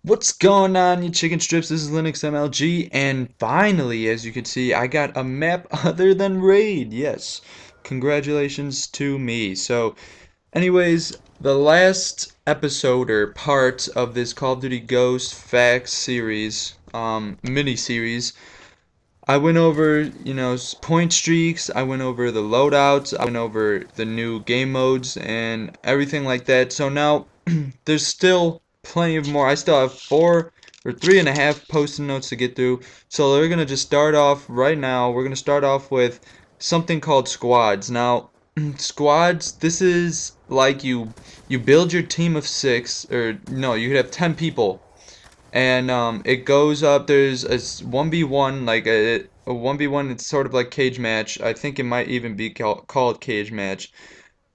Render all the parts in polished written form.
What's going on, you chicken strips? This is Linux MLG, and finally, as you can see, I got a map other than Raid. Yes, congratulations to me. So, anyways, the last episode or part of this Call of Duty Ghost Facts series, mini series, I went over, point streaks, I went over the loadouts, I went over the new game modes and everything like that. So now there's still plenty of more. I still have 3.5 post-it notes to get through. So we're gonna just start off right now. We're gonna start off with something called squads. Now, squads, this is like you build your team of 6, or no, you could have 10 people, and it goes up. There's a 1v1, like a 1v1. It's sort of like cage match. I think it might even be called cage match.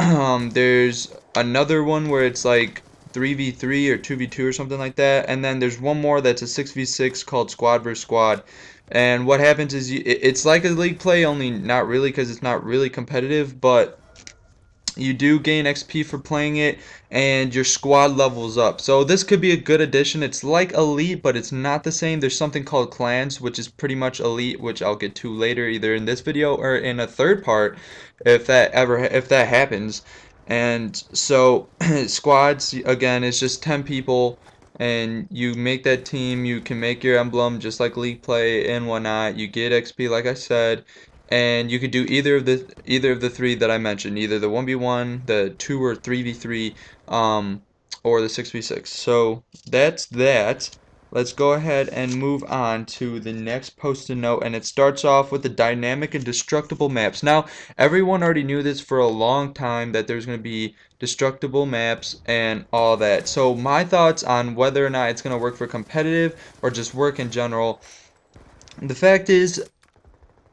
There's another one where it's like 3v3 or 2v2 or something like that, and then there's one more that's a 6v6 called squad versus squad. And what happens is it's like a league play, only not really, because it's not really competitive, but you do gain XP for playing it, and your squad levels up. So this could be a good addition. It's like Elite, but it's not the same. There's something called Clans, which is pretty much Elite, which I'll get to later, either in this video or in a third part, if that happens. And so squads again is just 10 people, and you make that team. You can make your emblem just like League play and whatnot. You get XP, like I said, and you could do either of the three that I mentioned, either the 1v1, the 2 or 3v3, or the 6v6. So that's that. Let's go ahead and move on to the next post-it note, and it starts off with the dynamic and destructible maps. Now, everyone already knew this for a long time, that there's going to be destructible maps and all that. So my thoughts on whether or not it's going to work for competitive or just work in general. The fact is,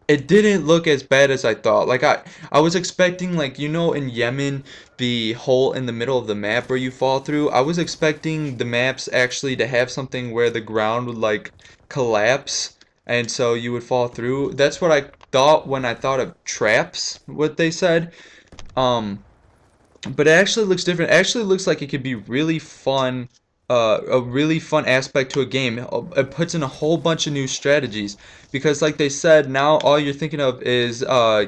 it didn't look as bad as I thought. Like I was expecting, like, in Yemen, the hole in the middle of the map where you fall through. I was expecting the maps actually to have something where the ground would like collapse, and so you would fall through. That's what I thought when I thought of traps, what they said. Um but it actually looks different. It actually looks like it could be really fun, a really fun aspect to a game. It puts in a whole bunch of new strategies, because, like they said, now all you're thinking of is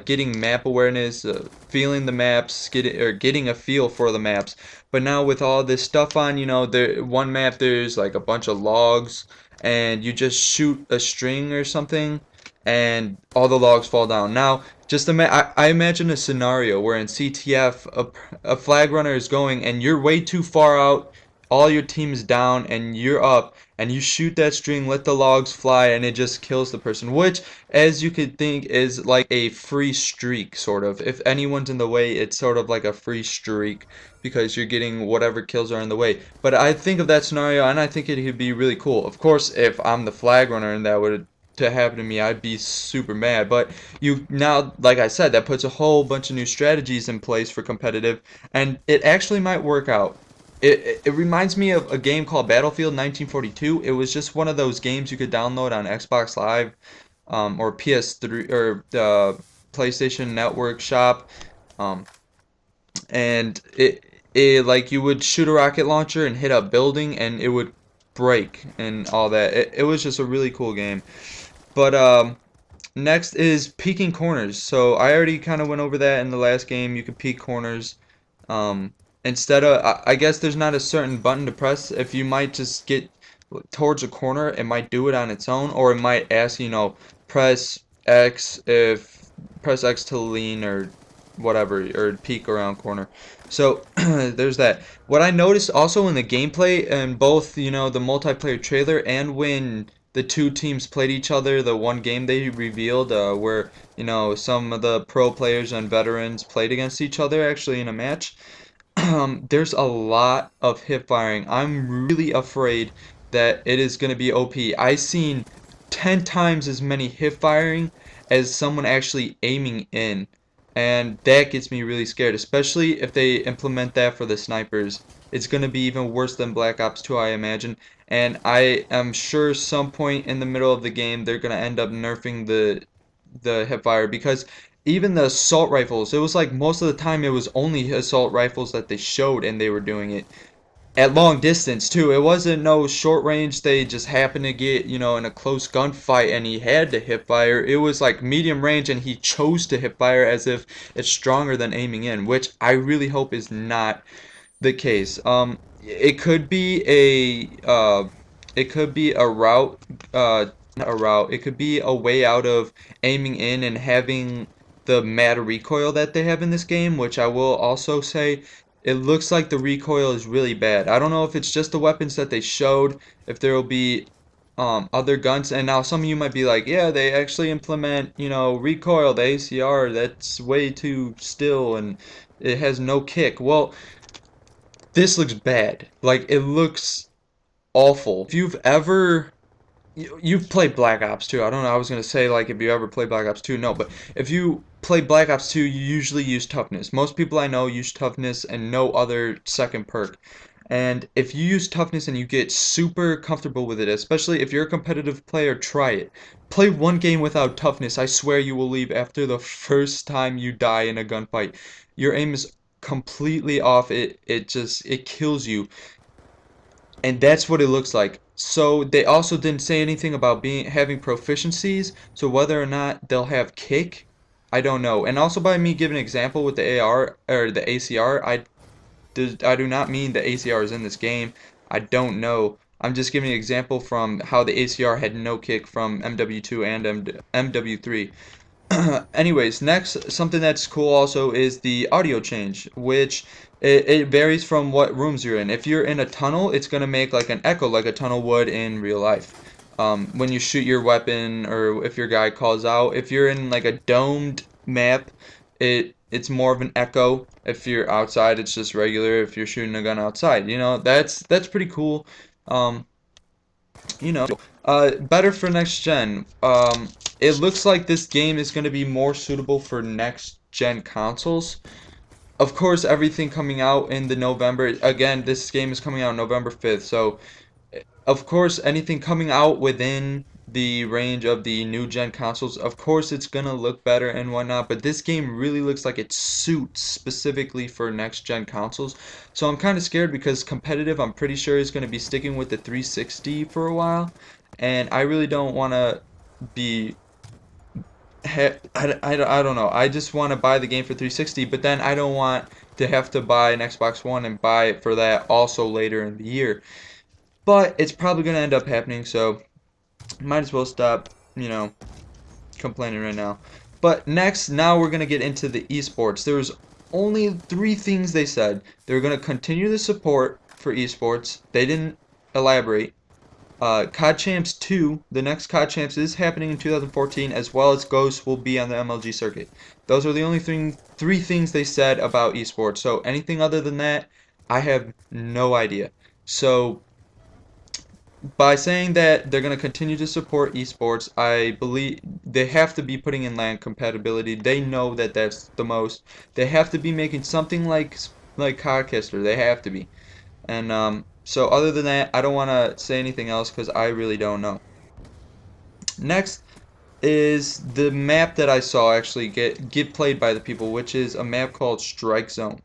getting map awareness, feeling the maps, getting a feel for the maps. But now with all this stuff on, there one map there's like a bunch of logs, and you just shoot a string or something, and all the logs fall down. Now, I imagine a scenario where in CTF a flag runner is going and you're way too far out, all your team is down and you're up, and you shoot that string, let the logs fly, and it just kills the person, which, as you could think, is like a free streak, sort of. If anyone's in the way, it's sort of like a free streak, because you're getting whatever kills are in the way. But I think of that scenario, and I think it could be really cool. Of course, if I'm the flag runner and that would to happen to me, I'd be super mad. But you now, like I said, that puts a whole bunch of new strategies in place for competitive, and it actually might work out. It reminds me of a game called Battlefield 1942. It was just one of those games you could download on Xbox Live, or PS3, or the PlayStation Network shop, um, and it like you would shoot a rocket launcher and hit a building and it would break and all that. It was just a really cool game. But next is peeking corners. So I already kind of went over that in the last game. You could peek corners. Um, Instead of, I guess there's not a certain button to press. If you might just get towards a corner, it might do it on its own, or it might ask, press X if press X to lean or whatever, or peek around corner. So there's that. What I noticed also in the gameplay, in both, the multiplayer trailer and when the two teams played each other, the one game they revealed, where, some of the pro players and veterans played against each other actually in a match. There's a lot of hip firing. I'm really afraid that it is going to be OP. I seen 10 times as many hip firing as someone actually aiming in. And that gets me really scared, especially if they implement that for the snipers. It's going to be even worse than Black Ops 2, I imagine. And I am sure some point in the middle of the game they're going to end up nerfing the hip fire, because even the assault rifles, it was like most of the time it was only assault rifles that they showed and they were doing it. at long distance too. It wasn't no short range. They just happened to get, in a close gunfight and he had to hip fire. It was like medium range and he chose to hip fire as if it's stronger than aiming in, which I really hope is not the case. It could be a route, not a route. It could be a way out of aiming in and having the mad recoil that they have in this game, which I will also say it looks like the recoil is really bad. I don't know if it's just the weapons that they showed, if there will be other guns. And now some of you might be like, yeah, they actually implement, recoil, the ACR, that's way too still and it has no kick. Well, this looks bad. Like it looks awful. If you've played Black Ops 2. I don't know. I was gonna say like if you ever played Black Ops 2, no, but if you play Black Ops 2, you usually use toughness. Most people I know use toughness and no other second perk. And if you use toughness and you get super comfortable with it, especially if you're a competitive player, try it. Play one game without toughness. I swear you will leave after the first time you die in a gunfight. Your aim is completely off. It kills you. And that's what it looks like. So they also didn't say anything about being having proficiencies, so whether or not they'll have kick, I don't know. And also by me giving an example with the AR or the ACR, I do not mean the ACR is in this game. I don't know. I'm just giving an example from how the ACR had no kick from MW2 and MW3. Anyways, next, something that's cool also is the audio change, which it varies from what rooms you're in. If you're in a tunnel, it's going to make like an echo like a tunnel would in real life. When you shoot your weapon or if your guy calls out. If you're in like a domed map, it's more of an echo. If you're outside, it's just regular. If you're shooting a gun outside, that's pretty cool. Um, you know, better for next gen. It looks like this game is going to be more suitable for next gen consoles. Of course, everything coming out in the November, again, this game is coming out November 5th, so of course, anything coming out within the range of the new gen consoles, of course it's gonna look better and whatnot, but this game really looks like it suits specifically for next gen consoles. So I'm kind of scared because competitive, I'm pretty sure is gonna be sticking with the 360 for a while, and I really don't want to be I don't know. I just want to buy the game for 360, but then I don't want to have to buy an Xbox One and buy it for that also later in the year. But it's probably going to end up happening, so might as well stop, complaining right now. But next, now we're going to get into the esports. There's only three things they said. They're going to continue the support for esports. They didn't elaborate. CoD Champs 2, the next CoD Champs is happening in 2014, as well as Ghosts will be on the MLG circuit. Those are the only three things they said about esports. So anything other than that, I have no idea. So by saying that they're going to continue to support esports, I believe they have to be putting in LAN compatibility. They know that that's the most. They have to be making something like Codcaster. They have to be. And so other than that, I don't want to say anything else because I really don't know. Next is the map that I saw actually get played by the people, which is a map called Strike Zone.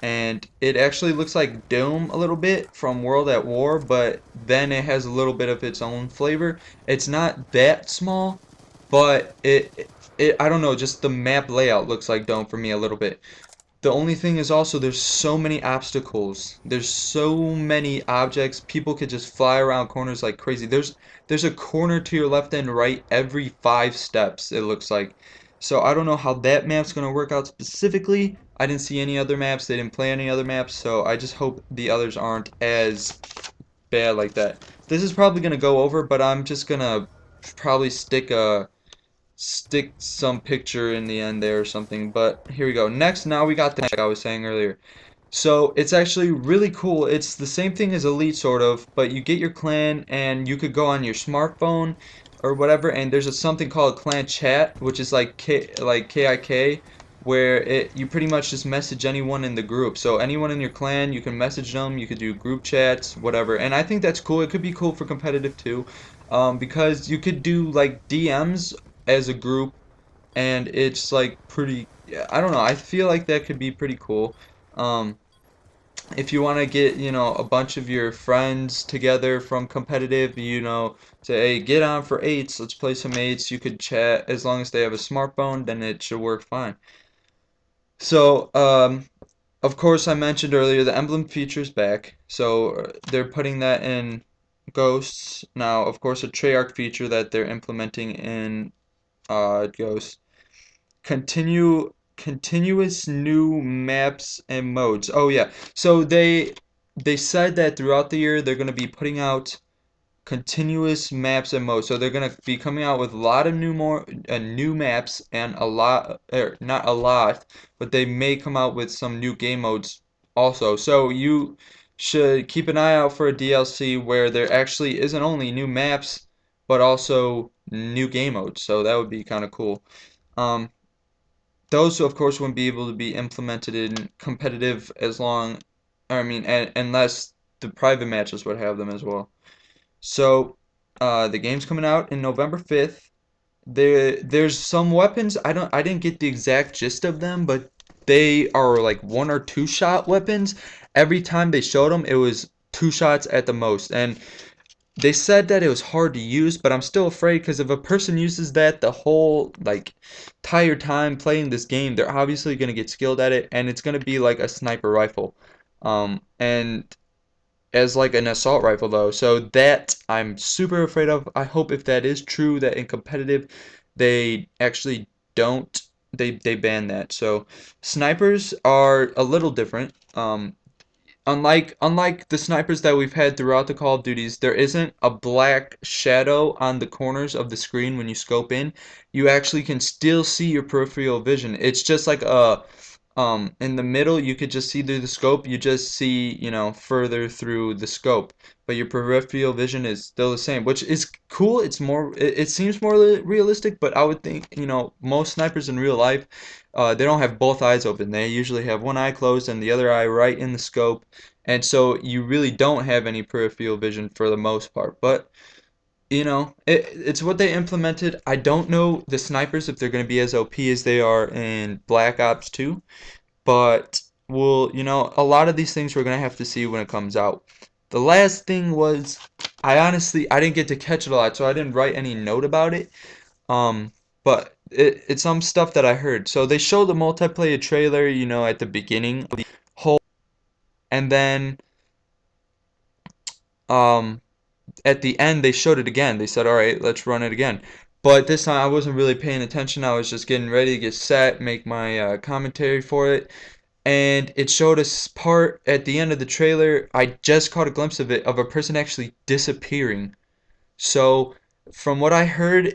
And it actually looks like Doom a little bit from World at War, but then it has a little bit of its own flavor. It's not that small, but it I don't know, just the map layout looks like Dome for me a little bit. The only thing is also there's so many obstacles. There's so many objects. People could just fly around corners like crazy. There's a corner to your left and right every 5 steps, it looks like. So I don't know how that map's gonna work out specifically. I didn't see any other maps. They didn't play any other maps, so I just hope the others aren't as bad like that. This is probably gonna go over, but I'm just gonna probably stick some picture in the end there or something. But here we go. Next, now we got the like I was saying earlier. So it's actually really cool. It's the same thing as Elite sort of, but you get your clan and you could go on your smartphone or whatever, and there's something called clan chat, which is like KIK, where you pretty much just message anyone in the group. So anyone in your clan, you can message them, you could do group chats, whatever. And I think that's cool. It could be cool for competitive too, because you could do like DMs as a group, and it's like pretty. Yeah, I don't know. I feel like that could be pretty cool. Um, if you want to get, a bunch of your friends together from competitive, say, hey, get on for eights, let's play some eights. You could chat as long as they have a smartphone, then it should work fine. So, of course, I mentioned earlier the emblem feature's back. So they're putting that in Ghosts now. Of course, a Treyarch feature that they're implementing in Ghosts. Continuous new maps and modes. Oh yeah. So they said that throughout the year they're going to be putting out continuous maps and modes. So they're going to be coming out with a lot of new maps and a lot not a lot, but they may come out with some new game modes also. So you should keep an eye out for a DLC where there actually isn't only new maps but also new game modes. So that would be kind of cool. Um, those, of course, wouldn't be able to be implemented in competitive unless the private matches would have them as well. So, the game's coming out in November 5th. There's some weapons. I didn't get the exact gist of them, but they are like one or two shot weapons. Every time they showed them, it was two shots at the most. And they said that it was hard to use, but I'm still afraid because if a person uses that the whole like entire time playing this game, they're obviously gonna get skilled at it, and it's gonna be like a sniper rifle, and as like an assault rifle though. So that I'm super afraid of. I hope if that is true, that in competitive, they actually don't they ban that. So snipers are a little different. Unlike the snipers that we've had throughout the Call of Duties, there isn't a black shadow on the corners of the screen when you scope in. You actually can still see your peripheral vision. It's just like a in the middle you could just see through the scope. You just see, further through the scope, but your peripheral vision is still the same, which is cool. It seems more realistic, but I would think, most snipers in real life they don't have both eyes open. They usually have one eye closed and the other eye right in the scope. And so you really don't have any peripheral vision for the most part. But, it's what they implemented. I don't know the snipers if they're going to be as OP as they are in Black Ops 2. But a lot of these things we're going to have to see when it comes out. The last thing was, I didn't get to catch it a lot, so I didn't write any note about it. Um, but it's some stuff that I heard. So they showed the multiplayer trailer, at the beginning of the whole, and then um, at the end they showed it again. They said, "All right, let's run it again." But this time I wasn't really paying attention. I was just getting ready to get set, make my commentary for it, and it showed us part at the end of the trailer. I just caught a glimpse of it of a person actually disappearing. So, from what I heard,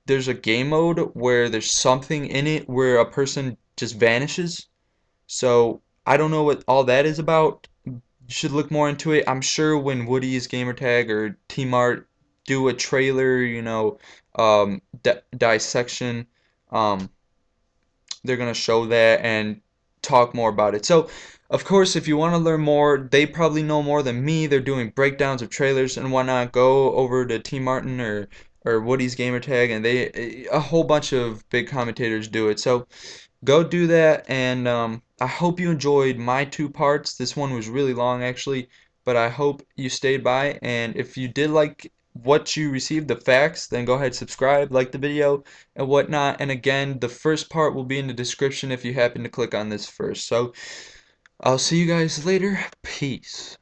there's a game mode where there's something in it where a person just vanishes. So, I don't know what all that is about. You should look more into it. I'm sure when Woody's Gamertag or T-Mart do a trailer, dissection, um, they're going to show that and talk more about it. So, of course, if you want to learn more, they probably know more than me. They're doing breakdowns of trailers and whatnot. Go over to T Martin or Woody's Gamertag, and a whole bunch of big commentators do it. So go do that, and I hope you enjoyed my two parts. This one was really long, actually, but I hope you stayed by. And if you did like what you received, the facts, then go ahead, subscribe, like the video, and whatnot. And again, the first part will be in the description if you happen to click on this first. So I'll see you guys later. Peace.